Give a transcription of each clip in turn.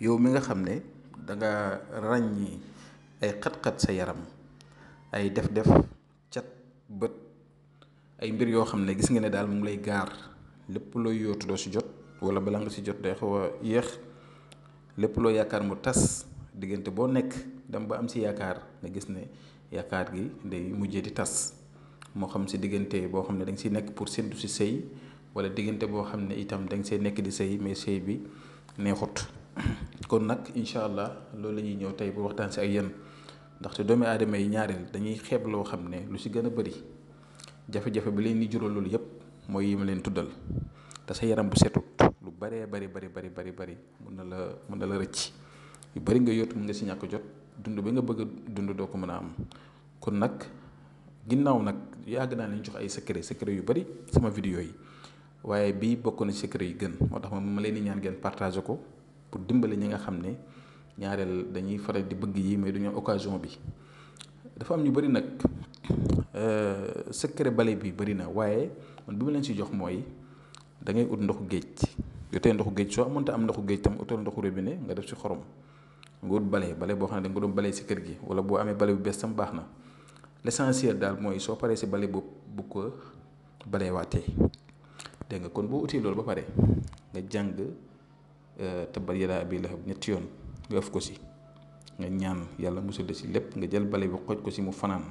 yow mi nga xam ne danga ràññi ay xat-xat sa yaram, ay def-def, cat, bët, ay mbir yoo xam ne gis nga ne daal mu ngi lay gaar, lépp looy yootu doo si jot wala bala nga si jot day xaw a yéex, lépp loo yaakaar mu tas diggante boo nekk dem ba am si yaakaar nga gis ne yaakaar gi day mujjee di tas. moo xam si diggante boo xam ne da nga siy nekk pour séntu si sëy, wala diggante boo xam ne itam da nga see nekk di sëy mais sëy bi neexut. kon nag incha allah loolu la ñuy ñëw tey bu waxtaan si ak yéen, ndaxte doomi aadama yi ñaareel dañuy xeeb loo xam ne lu si gën a bëri jafe-jafe bi leen di jural loolu yëpp mooy yi ma leen tuddal. te sa yaram bu setut lu bëree bari mun na la rëcc yu bëri nga yóotu mun nga si ñàkk jot, dund bi nga bëgg a dund doo ko mën a am. kon nag ginnaaw nag yàgg naa leen jox ay secret yu bëri sama vidéo yi, waaye bii bokk na secret yi gën, moo tax ma leen di ñaan ngeen partager ko pour dimbali ñi nga xam ne ñaareel dañuy faral di bëgg yi mais du ñu am occasion bi. dafa am ñu bëri nag secret bale bi bëri na, waaye man bi ma leen si jox mooy da ngay ut ndoxu géej. yotee ndoxu géej soo mënta am ndoxu géej tam utal ndoxu robinet nga def si xorom, nga ut bale boo xam ne da nga ko doon bale si kër gi, wala boo amee bale bu bees tam baax na. l'essentiel daal mooy soo paree si bale boobu bu ko balee waatee, dégg nga. kon boo utee loolu ba pare nga jàng tabbat yadaa abii lahab ñetti yoon nga ëf ko si, nga ñaan yàlla musul la si lépp, nga jël bale bi xooj ko si mu fanaan.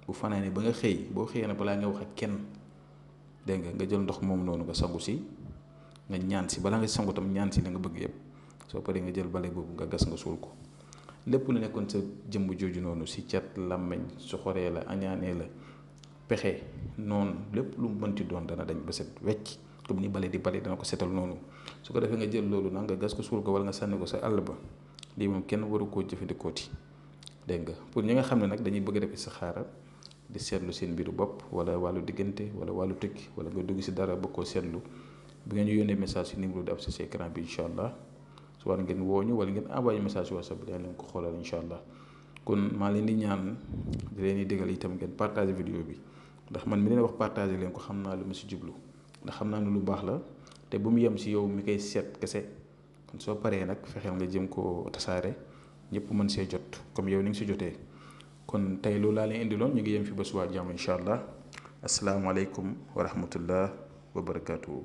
bu fanaanee ba nga xëy, boo xëyee na balaa nga wax ak kenn, dégg nga jël ndox moom noonu nga sangu si, nga ñaan si balaa nga sangu tam ñaan si la nga bëgg yëpp. soo paree nga jël bale boobu nga gas nga suul ko. lépp lu nekkoon sa jëmm jooju noonu si cat, làmmeñ, soxoree la, añaanee la, pexe noonu, lépp lu mu mënti doon dana dañ ba set wecc, comme ni bale di bale dana ko setal noonu. su ko defee nga jël loolu nag nga gas ko suul ko, wala nga sànni ko sa àll ba. lii moom kenn waru koo jëfandikooti, dégg nga. pour ñi nga xam ne nag dañuy bëgg a def istixaara di seetlu seen mbiru bopp, wala wàllu diggante, wala wàllu tukki, wala nga dugg si dara bëgg koo seetlu, bu ngeen ñu yónnee message si numéro di ab si écran bi incha allah. su war ngeen wooñu wala ngeen envoyé message WhatsApp bi dañ leen ko xoolal incha allah. kon maa leen di ñaan di leen di digal itam ngeen partager vidéo bi, ndax man mi leen wax partager leen ko xam naa lu ma si jublu, ndax xam naa ne lu baax la te bu mu yem si yow mi koy seet kese. kon soo paree nag fexeel nga jëm koo tasaare ñëpp mën see jot comme yow ni nga si jotee. kon tey loolu laa leen indiloon, ñu ngi yem fi ba suba jàmm incha allah. asalaamaaleykum wa rahmatullah wa barakaatu.